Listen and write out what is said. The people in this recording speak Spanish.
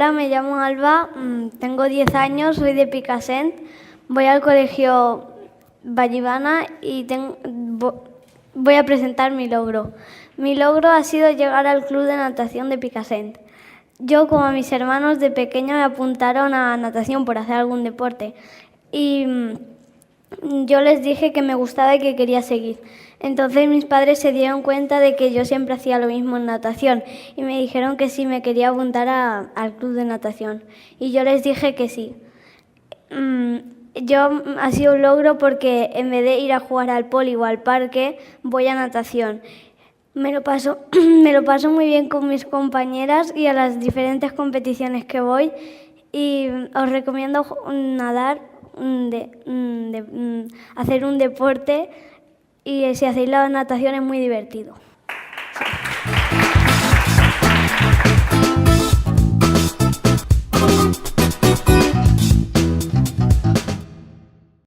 Hola, me llamo Alba, tengo 10 años, soy de Picassent, voy al colegio Vallivana y voy a presentar mi logro. Mi logro ha sido llegar al club de natación de Picassent. Yo, como mis hermanos, de pequeña me apuntaron a natación por hacer algún deporte y yo les dije que me gustaba y que quería seguir. Entonces mis padres se dieron cuenta de que yo siempre hacía lo mismo en natación y me dijeron que sí me quería apuntar al club de natación. Y yo les dije que sí. Ha sido un logro porque en vez de ir a jugar al poli o al parque, voy a natación. Me lo paso muy bien con mis compañeras y a las diferentes competiciones que voy. Y os recomiendo nadar, hacer un deporte, y si hacéis la natación es muy divertido.